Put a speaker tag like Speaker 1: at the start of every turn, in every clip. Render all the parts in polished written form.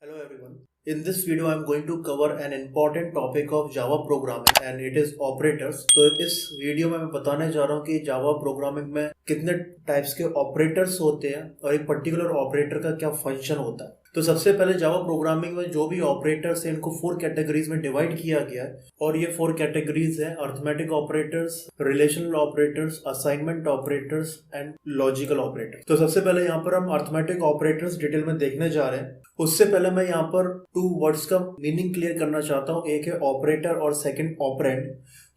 Speaker 1: Hello everyone. In this video I'm going to cover an important topic of Java programming and it is operators. तो इस video में मैं बताने जा रहा हूँ कि जावा प्रोग्रामिंग में कितने टाइप्स के ऑपरेटर्स होते हैं और एक पर्टिकुलर ऑपरेटर का क्या फंक्शन होता है। तो सबसे पहले जावा प्रोग्रामिंग में जो भी ऑपरेटर्स हैं इनको 4 कैटेगरीज में डिवाइड किया गया है और ये 4 कैटेगरीज हैं arithmetic operators, relational operators, assignment operators and logical operators. तो सबसे पहले यहाँ पर हम अर्थमेटिक ऑपरेटर्स डिटेल में देखने जा रहे हैं। उससे पहले मैं यहाँ पर 2 वर्ड्स का मीनिंग क्लियर करना चाहता हूँ। एक है ऑपरेटर और सेकंड ऑपरेंड।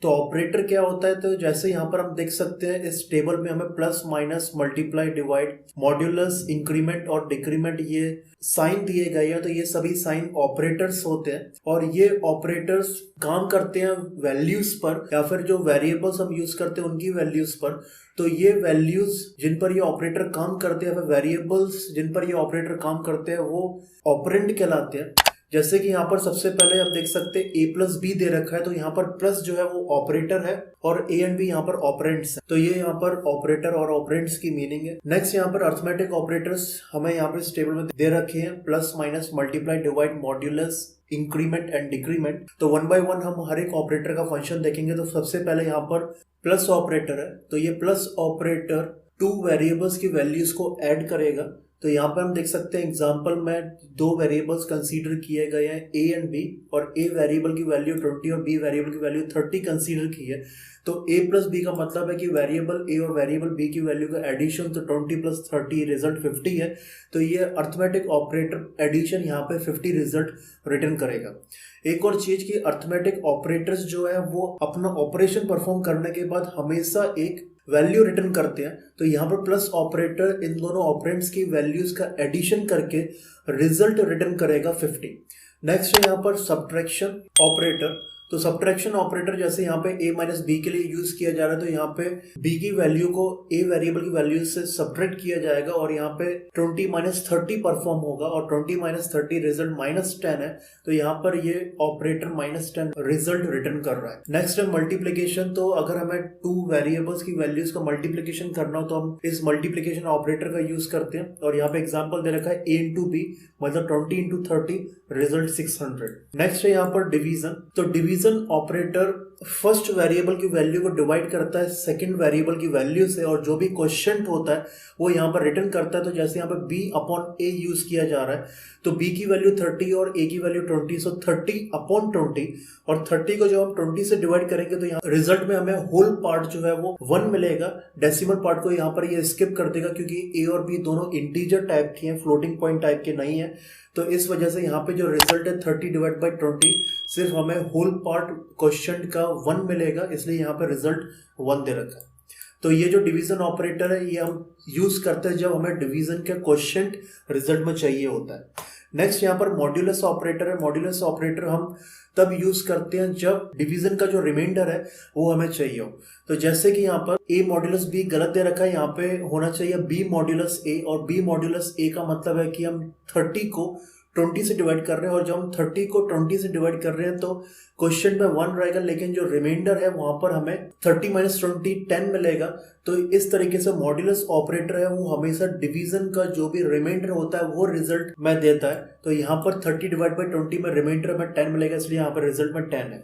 Speaker 1: तो ऑपरेटर क्या होता है, तो जैसे यहाँ पर हम देख सकते हैं इस टेबल में हमें plus minus multiply divide modulus increment और डिक्रीमेंट ये साइन दिए गए हैं। तो ये सभी साइन ऑपरेटर्स होते हैं और ये ऑपरेटर्स काम करते हैं वैल्यूज पर या फिर जो वेरिएबल्स हम यूज करते हैं उनकी वैल्यूज पर। तो ये वैल्यूज जिन पर ये ऑपरेटर काम करते हैं, वेरिएबल्स जिन पर ये ऑपरेटर काम करते हैं वो ऑपरेंड कहलाते हैं। जैसे कि यहाँ पर सबसे पहले हम देख सकते हैं a प्लस बी दे रखा है, तो यहाँ पर प्लस जो है वो ऑपरेटर है और a एंड b यहाँ पर ऑपरेंड्स है। तो ये यहाँ पर ऑपरेटर और ऑपरेंड्स की मीनिंग है। नेक्स्ट यहाँ पर अर्थमेटिक ऑपरेटर्स हमें यहाँ पर इस टेबल में दे रखे हैं, plus minus multiply divide modulus increment and decrement. तो 1 बाय 1 हम हर एक ऑपरेटर का फंक्शन देखेंगे। तो सबसे पहले यहाँ पर प्लस ऑपरेटर है, तो ये प्लस ऑपरेटर 2 वेरिएबल्स की वैल्यूज को ऐड करेगा। तो यहाँ पर हम देख सकते हैं एग्जाम्पल में 2 वेरिएबल्स कंसीडर किए गए हैं a एंड b और a वेरिएबल की वैल्यू 20 और b वेरिएबल की वैल्यू 30 कंसीडर की है। तो a प्लस b का मतलब है कि वेरिएबल a और वेरिएबल b की वैल्यू का एडिशन, तो 20 प्लस 30 रिजल्ट 50 है। तो ये अर्थमेटिक ऑपरेटर एडिशन यहाँ पे 50 रिजल्ट रिटर्न करेगा। एक और चीज की अर्थमेटिक ऑपरेटर्स जो है वो अपना ऑपरेशन परफॉर्म करने के बाद हमेशा एक वैल्यू रिटर्न करते हैं। तो यहाँ पर प्लस ऑपरेटर इन दोनों ऑपरेंड्स की वैल्यूज का एडिशन करके रिजल्ट रिटर्न करेगा 50। नेक्स्ट है यहाँ पर सब्ट्रैक्शन ऑपरेटर। तो सब्ट्रैक्शन ऑपरेटर जैसे यहाँ पे a माइनस बी के लिए यूज किया जा रहा है, तो यहाँ पे b की वैल्यू को a वेरिएबल की वैल्यू से सब्ट्रैक्ट किया जाएगा और यहाँ पे 20 माइनस 30 परफॉर्म होगा और 20 माइनस 30 रिजल्ट -10 है। तो यहाँ पर ये ऑपरेटर -10 रिजल्ट रिटर्न कर रहा है। नेक्स्ट है मल्टीप्लीकेशन। तो अगर हमें 2 वेरिएबल्स की वैल्यूज का मल्टीप्लीकेशन करना हो तो हम इस मल्टीप्लीकेशन ऑपरेटर का यूज करते हैं और यहाँ पे एग्जाम्पल दे रखा है a इंटू बी, मतलब 20 इंटू 30 रिजल्ट 600। नेक्स्ट है यहाँ पर डिवीजन। तो डिवीजन ऑपरेटर फर्स्ट वेरिएबल की वैल्यू को डिवाइड करता है सेकंड वेरिएबल की वैल्यू से और जो भी क्वोशिएंट होता है वो यहाँ पर रिटर्न करता है। तो जैसे यहाँ पर b अपॉन a यूज किया जा रहा है, तो b की वैल्यू 30 और a की वैल्यू 20, सो 30 अपॉन 20 और 30 को जब हम 20 से डिवाइड करेंगे तो यहाँ रिजल्ट में हमें होल पार्ट जो है वो 1 मिलेगा। डेसिमल पार्ट को यहाँ पर ये स्किप कर देगा क्योंकि a और b दोनों इंटीजर टाइप के हैं, फ्लोटिंग पॉइंट टाइप के नहीं है। तो इस वजह से यहाँ पे जो रिजल्ट है 30 डिवाइड बाई 20, सिर्फ हमें होल पार्ट क्वोशिएंट का 1 मिलेगा, इसलिए यहाँ पे रिजल्ट 1 दे रखा है। तो ये जो डिवीजन ऑपरेटर है ये हम यूज करते हैं जब हमें डिवीजन का क्वोशिएंट रिजल्ट में चाहिए होता है। नेक्स्ट यहाँ पर मॉड्यूलस ऑपरेटर है। मॉड्यूलस ऑपरेटर हम तब यूज करते हैं जब डिवीजन का जो रिमाइंडर है वो हमें चाहिए हो। तो जैसे कि यहाँ पर a मॉड्यूलस b गलत दे रखा है, यहाँ पे होना चाहिए b मॉड्यूलस a और b मॉड्यूलस a का मतलब है कि हम 30 को 20 से डिवाइड कर रहे हैं और जब हम 30 को 20 से डिवाइड कर रहे हैं तो क्वेश्चन में 1 रहेगा, लेकिन जो रिमाइंडर है वहां पर हमें 30 माइनस 20 10 मिलेगा। तो इस तरीके से मॉड्यूलस ऑपरेटर है वो हमेशा डिवीजन का जो भी रिमाइंडर होता है वो रिजल्ट में देता है। तो यहाँ पर 30 डिवाइड बाई 20 में रिमाइंडर में 10 मिलेगा, इसलिए यहाँ पर रिजल्ट में 10 है।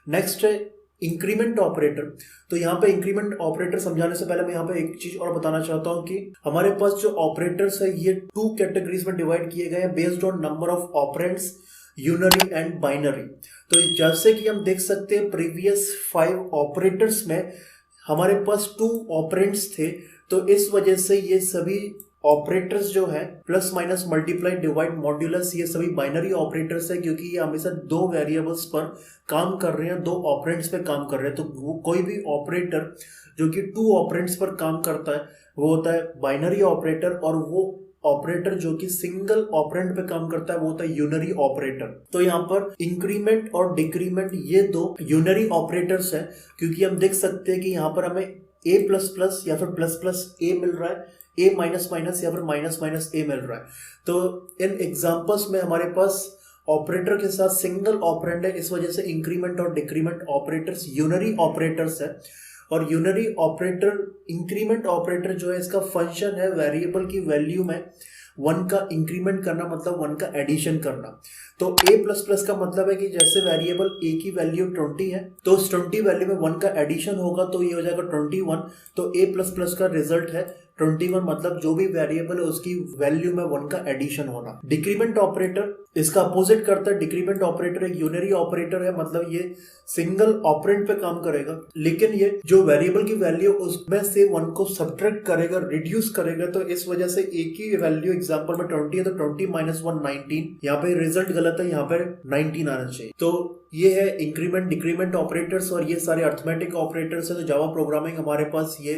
Speaker 1: नेक्स्ट है इंक्रीमेंट ऑपरेटर। तो यहाँ पे इंक्रीमेंट ऑपरेटर समझाने से पहले मैं यहाँ पे एक चीज और बताना चाहता हूँ कि हमारे पास जो ऑपरेटर्स है ये 2 कैटेगरीज में डिवाइड किए गए हैं based on number of operands, unary and binary. तो जैसे कि हम देख सकते हैं प्रीवियस 5 ऑपरेटर्स में हमारे पास 2 ऑपरेंड्स थे, तो इस वजह से ये सभी ऑपरेटर्स जो है plus minus multiply divide modulus ये सभी बाइनरी ऑपरेटर्स है क्योंकि ये हमेशा 2 वेरिएबल्स पर काम कर रहे हैं, 2 ऑपरेंड्स पे काम कर रहे हैं। तो कोई भी ऑपरेटर जो कि 2 ऑपरेंड्स पर काम करता है वो होता है बाइनरी ऑपरेटर और वो ऑपरेटर जो कि सिंगल ऑपरेंड पे काम करता है वो होता है यूनरी ऑपरेटर। तो यहाँ पर इंक्रीमेंट और डिक्रीमेंट ये 2 यूनरी ऑपरेटर्स है क्योंकि हम देख सकते हैं कि यहाँ पर हमें a प्लस प्लस या फिर प्लस प्लस a मिल रहा है, a माइनस माइनस या फिर माइनस माइनस a मिल रहा है। तो इन एग्जांपल्स में हमारे पास ऑपरेटर के साथ सिंगल ऑपरेंड है, इस वजह से इंक्रीमेंट और डिक्रीमेंट ऑपरेटर्स यूनरी ऑपरेटर्स है। और यूनरी ऑपरेटर इंक्रीमेंट ऑपरेटर जो है इसका फंक्शन है वेरिएबल की वैल्यू में वन का इंक्रीमेंट करना मतलब वन का एडिशन करना। तो a प्लस प्लस का मतलब है कि जैसे वेरिएबल a की वैल्यू 20 है तो उस 20 वैल्यू में 1 का एडिशन होगा तो ये हो जाएगा 21। तो a प्लस प्लस का रिजल्ट है 21, मतलब जो भी वेरिएबल है उसकी वैल्यू में 1 का एडिशन होना। डिक्रीमेंट ऑपरेटर इसका अपोजिट करता है। डिक्रीमेंट ऑपरेटर एक यूनरी ऑपरेटर है, मतलब ये सिंगल ऑपरेंड पे काम करेगा, लेकिन ये जो वेरिएबल की वैल्यू उसमें से 1 को सब्ट्रैक्ट करेगा, रिड्यूस करेगा। तो इस वजह से एक ही वैल्यू एग्जांपल में 20 है तो 20 माइनस 1 19, यहाँ पे रिजल्ट गलत है, यहाँ पे 19 आना चाहिए। तो ये है इंक्रीमेंट डिक्रीमेंट ऑपरेटर्स और ये सारे अर्थमेटिक ऑपरेटर्स है। तो जावा प्रोग्रामिंग हमारे पास ये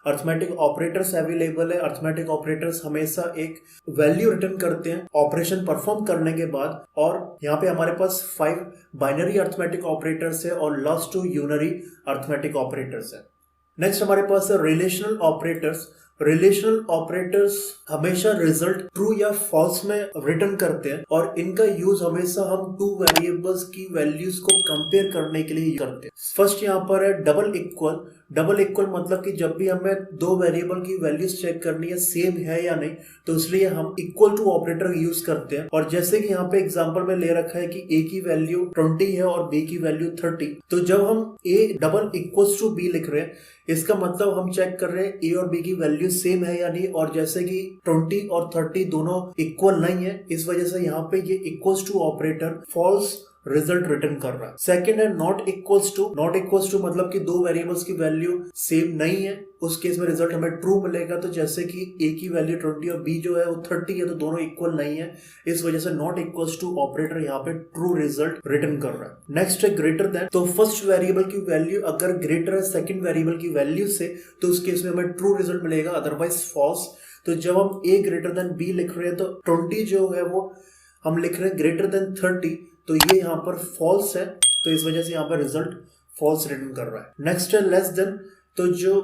Speaker 1: अर्थमेटिक ऑपरेटर्स अवेलेबल है। अर्थमेटिक ऑपरेटर्स हमेशा एक वैल्यू रिटर्न करते हैं ऑपरेशन परफॉर्म करने के बाद, और यहाँ पे हमारे पास 5 बाइनरी अर्थमेटिक ऑपरेटर्स है और लास्ट 2 यूनरी अर्थमेटिक ऑपरेटर्स है। नेक्स्ट हमारे पास है रिलेशनल ऑपरेटर्स। रिलेशनल ऑपरेटर्स हमेशा रिजल्ट ट्रू या फॉल्स में रिटर्न करते हैं और इनका यूज हमेशा हम 2 वेरिएबल्स की वैल्यूज को कंपेयर करने के लिए करते हैं। फर्स्ट यहाँ पर है डबल इक्वल। डबल इक्वल मतलब कि जब भी हमें 2 वेरिएबल की वैल्यूज चेक करनी है सेम है या नहीं, तो इसलिए हम इक्वल टू ऑपरेटर यूज करते हैं। और जैसे कि यहाँ पे एग्जांपल में ले रखा है कि a की वैल्यू 20 है और b की वैल्यू 30, तो जब हम a double equals to b लिख रहे हैं इसका मतलब हम चेक कर रहे हैं a और b की वैल्यू सेम है या नहीं। और जैसे कि 20 और 30 दोनों इक्वल नहीं है, इस वजह से यहाँ पे ये equals to operator false result return कर रहा है। सेकंड है not equals to. Not equals to मतलब कि 2 वेरिएबल्स की वैल्यू सेम नहीं है, उस केस में रिजल्ट हमें ट्रू मिलेगा। तो जैसे कि a की वैल्यू 20 और b जो है वो 30 है, तो दोनों इक्वल नहीं है, इस वजह से नॉट इक्वल्स टू ऑपरेटर यहाँ पे ट्रू रिजल्ट रिटर्न कर रहा है। नेक्स्ट है ग्रेटर देन। तो फर्स्ट वेरिएबल की वैल्यू अगर ग्रेटर है सेकंड वेरिएबल की वैल्यू से तो उस केस में हमें ट्रू रिजल्ट मिलेगा, अदरवाइज फॉल्स। तो जब हम a ग्रेटर देन b लिख रहे हैं तो 20 जो है वो हम लिख रहे हैं ग्रेटर देन 30, तो ये यहाँ पर फॉल्स है, तो इस वजह से यहाँ पर रिजल्ट फॉल्स रिटर्न कर रहा है। नेक्स्ट है लेस देन। तो जो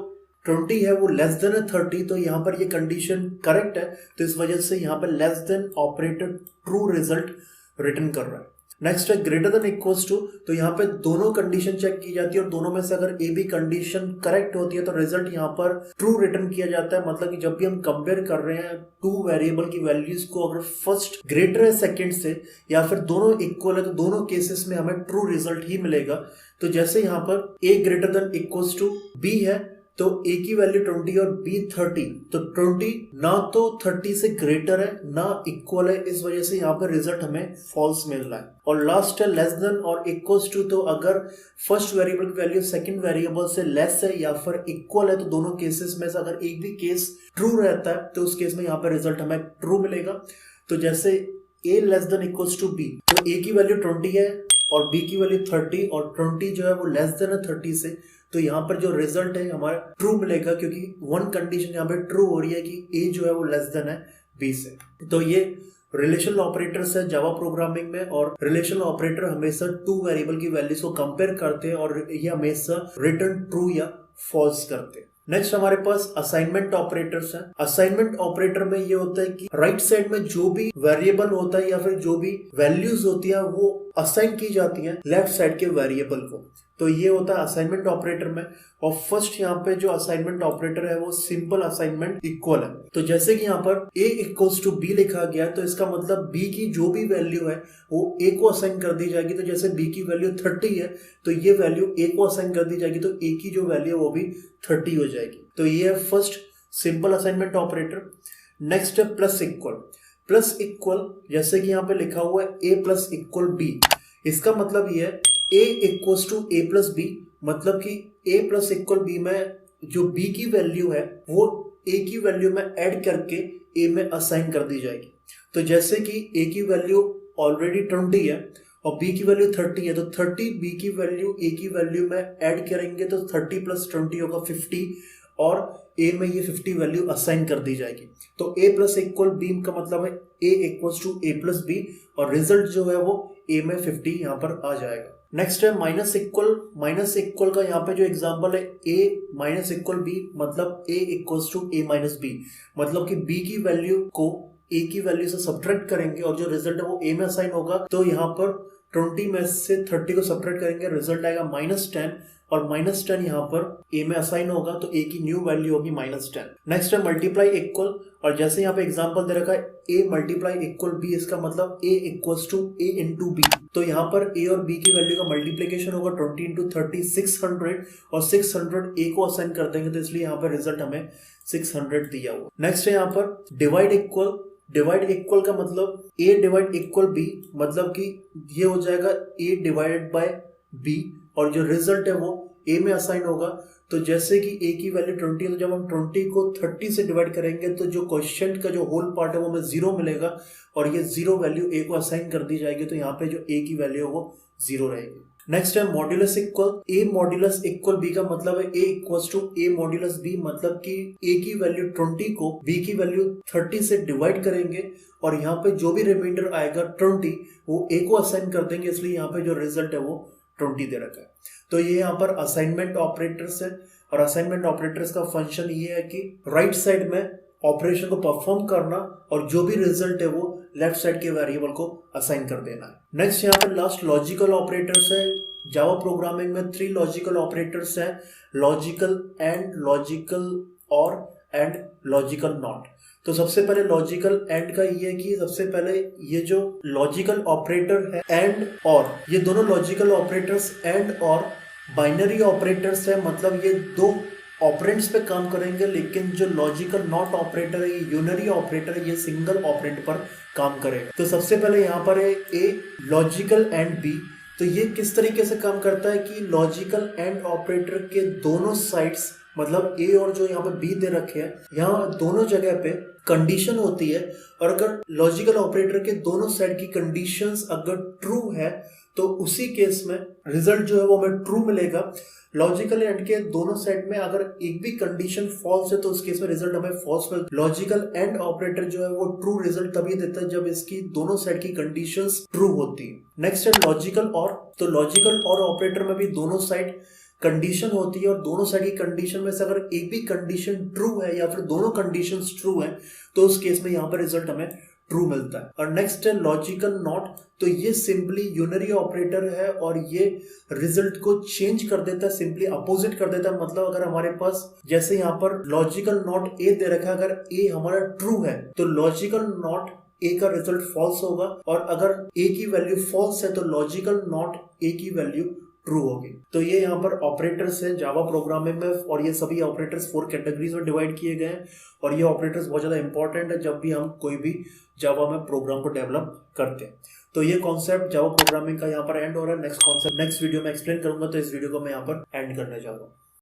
Speaker 1: 20 है वो लेस देन है 30, तो यहाँ पर ये कंडीशन करेक्ट है, तो इस वजह से यहाँ पर less than operator true result return कर रहा है। नेक्स्ट है ग्रेटर देन इक्वल्स टू। तो यहाँ पे दोनों कंडीशन चेक की जाती है और दोनों में से अगर ए बी कंडीशन करेक्ट होती है तो रिजल्ट यहाँ पर ट्रू रिटर्न किया जाता है। मतलब कि जब भी हम कंपेयर कर रहे हैं 2 वेरिएबल की वैल्यूज को, अगर फर्स्ट ग्रेटर है सेकंड से या फिर दोनों इक्वल है, तो दोनों केसेस में हमें ट्रू रिजल्ट ही मिलेगा। तो जैसे यहाँ पर a greater than equals to b है तो a की वैल्यू 20 और b 30, तो 20 ना तो 30 से ग्रेटर है ना इक्वल है, इस वजह से यहाँ पर रिजल्ट हमें फॉल्स मिल रहा है। और लास्ट है लेस देन और इक्वल्स टू। तो अगर फर्स्ट वेरिएबल की वैल्यू सेकंड वेरिएबल से लेस है या फिर इक्वल है, तो दोनों केसेस में से अगर एक भी केस ट्रू रहता है तो उस केस में यहाँ पर रिजल्ट हमें ट्रू मिलेगा। तो जैसे a less than equals to b, तो a की वैल्यू 20 है और b की वैल्यू 30 और 20 जो है वो लेस देन है 30 से, तो यहाँ पर जो रिजल्ट है हमारा ट्रू मिलेगा, क्योंकि वन कंडीशन यहाँ पे ट्रू हो रही है कि a जो है वो लेस देन है b से। तो ये रिलेशनल ऑपरेटर्स है जावा प्रोग्रामिंग में, और रिलेशनल ऑपरेटर हमेशा 2 वेरिएबल की वैल्यूज को कंपेयर करते हैं और ये हमेशा रिटर्न ट्रू या फॉल्स करते हैं। नेक्स्ट हमारे पास असाइनमेंट ऑपरेटर्स हैं। असाइनमेंट ऑपरेटर में ये होता है कि राइट साइड में जो भी वेरिएबल होता है या फिर जो भी वैल्यूज होती है वो असाइन की जाती हैं लेफ्ट साइड के वेरिएबल को, तो ये होता है असाइनमेंट ऑपरेटर में। और फर्स्ट यहाँ पे जो असाइनमेंट ऑपरेटर है वो सिंपल असाइनमेंट इक्वल है। तो जैसे कि यहाँ पर a इक्वल्स टू b लिखा गया है, तो इसका मतलब b की जो भी वैल्यू है वो a को असाइन कर दी जाएगी। तो जैसे b की वैल्यू 30 है तो ये वैल्यू a को असाइन कर दी जाएगी, तो a की जो वैल्यू है वो भी 30 हो जाएगी। तो ये है first simple assignment operator. Next है प्लस इक्वल। प्लस इक्वल जैसे कि यहाँ पे लिखा हुआ है a प्लस इक्वल b, इसका मतलब ये है a equals to a plus b, मतलब कि a प्लस इक्वल b में जो b की वैल्यू है वो a की वैल्यू में ऐड करके a में असाइन कर दी जाएगी। तो जैसे कि a की वैल्यू ऑलरेडी 20 है और b की वैल्यू 30 है, तो 30 b की वैल्यू a की वैल्यू में ऐड करेंगे तो 30 प्लस 20 होगा 50 और a में ये 50 वैल्यू असाइन कर दी जाएगी। तो a प्लस इक्वल b का मतलब है a equals to a plus b और रिजल्ट जो है वो a में 50 यहाँ पर आ जाएगा। नेक्स्ट है माइनस इक्वल। माइनस इक्वल का यहाँ पे जो एग्जांपल है a माइनस इक्वल b, मतलब a equals to a minus b, मतलब कि b की वैल्यू को a की वैल्यू से सब्ट्रैक्ट करेंगे और जो रिजल्ट है वो a में असाइन होगा। तो यहाँ पर 20 में से 30 को सब्ट्रैक्ट करेंगे, रिजल्ट आएगा -10 और -10 यहाँ पर a में असाइन होगा तो a की न्यू वैल्यू होगी -10। नेक्स्ट है मल्टीप्लाई इक्वल, और जैसे यहाँ पे एग्जांपल दे रखा है a मल्टीप्लाई इक्वल b, इसका मतलब a equals to a into b। तो यहाँ पर a और b की वैल्यू का मल्टीप्लीकेशन होगा 20 इंटू 30 600, और 600 a को असाइन कर देंगे तो इसलिए यहाँ पर रिजल्ट हमें 600 दिया हुआ। नेक्स्ट है यहाँ पर डिवाइड इक्वल। डिवाइड इक्वल का मतलब a डिवाइड इक्वल b, मतलब कि ये हो जाएगा a डिवाइडेड बाय b, और जो रिजल्ट है वो a में असाइन होगा। तो जैसे कि a की वैल्यू 20 है तो जब हम 20 को 30 से डिवाइड करेंगे तो जो क्वेश्चन का जो होल पार्ट है वो हमें 0 मिलेगा, और ये 0 वैल्यू a को असाइन कर दी जाएगी, तो यहाँ पे जो a की वैल्यू है वो 0 रहेगी। नेक्स्ट है modulus equal. a modulus equal b का मतलब है a equals to a modulus b, मतलब कि a की वैल्यू 20 को b की वैल्यू 30 से डिवाइड करेंगे, और यहाँ पे जो भी रिमाइंडर आएगा 20 वो a को असाइन कर देंगे, इसलिए यहाँ पे जो रिजल्ट है वो 20 दे रखा है। तो ये यहाँ पर असाइनमेंट ऑपरेटर्स है, और असाइनमेंट ऑपरेटर्स का फंक्शन ये है कि राइट साइड में ऑपरेशन को परफॉर्म करना और जो भी रिजल्ट है वो लेफ्ट साइड के वेरिएबल को असाइन कर देना है। नेक्स्ट यहाँ पर लास्ट लॉजिकल ऑपरेटर्स है। जावा प्रोग्रामिंग में 3 लॉजिकल ऑपरेटर्स हैं, लॉजिकल एंड, लॉजिकल और एंड लॉजिकल नॉट। तो सबसे पहले लॉजिकल एंड का ये है कि सबसे पहले ये जो लॉजिकल ऑपरेटर है एंड और, ये दोनों लॉजिकल ऑपरेटर्स एंड और बाइनरी ऑपरेटर्स है, मतलब ये 2 ऑपरेंड्स पे काम करेंगे, लेकिन जो लॉजिकल नॉट ऑपरेटर है, ये यूनरी ऑपरेटर है, ये सिंगल ऑपरेंड पर काम करेगा। तो सबसे पहले यहाँ पर है ए लॉजिकल एंड बी। तो ये किस तरीके से काम करता है कि लॉजिकल एंड ऑपरेटर के दोनों साइड्स, मतलब ए और जो यहाँ पे बी दे रखे हैं, यहाँ दोनों जगह पे कंडीशन होती है, और अगर लॉजिकल ऑपरेटर के दोनों साइड की कंडीशंस अगर ट्रू है तो उसी केस में रिजल्ट जो है वो हमें ट्रू मिलेगा। लॉजिकल एंड के दोनों साइड में अगर एक भी कंडीशन फॉल्स है तो उस केस में रिजल्ट हमें फॉल्स मिलेगा। लॉजिकल एंड ऑपरेटर जो है वो ट्रू रिजल्ट तभी देता है जब इसकी दोनों साइड की कंडीशंस ट्रू होती है। नेक्स्ट है लॉजिकल और। तो लॉजिकल और ऑपरेटर में भी दोनों साइड कंडीशन होती है, और दोनों साइड की कंडीशन में से अगर एक भी कंडीशन ट्रू है या फिर दोनों कंडीशंस ट्रू है तो उस केस में यहाँ पर रिजल्ट हमें ट्रू मिलता है। और नेक्स्ट है लॉजिकल नॉट। तो ये सिंपली यूनरी ऑपरेटर है और ये रिजल्ट को चेंज कर देता है, सिंपली अपोजिट कर देता है। मतलब अगर हमारे पास जैसे यहाँ पर लॉजिकल नॉट ए दे रखा है, अगर ए हमारा ट्रू है तो लॉजिकल नॉट ए का रिजल्ट फॉल्स होगा, और अगर ए की वैल्यू फॉल्स है तो लॉजिकल नॉट ए की वैल्यू ट्रू होगी। तो ये यहाँ पर ऑपरेटर्स हैं जावा प्रोग्रामिंग में, और ये सभी ऑपरेटर्स 4 कैटेगरीज में डिवाइड किए गए हैं, और ये ऑपरेटर्स बहुत ज़्यादा इंपॉर्टेंट है जब भी हम कोई भी जावा में प्रोग्राम को डेवलप करते हैं। तो ये कॉन्सेप्ट जावा प्रोग्रामिंग का यहाँ पर एंड हो रहा है। नेक्स्ट कॉन्सेप्ट नेक्स्ट वीडियो में एक्सप्लेन करूंगा, तो इस वीडियो को मैं यहाँ पर एंड करने जा रहा हूँ।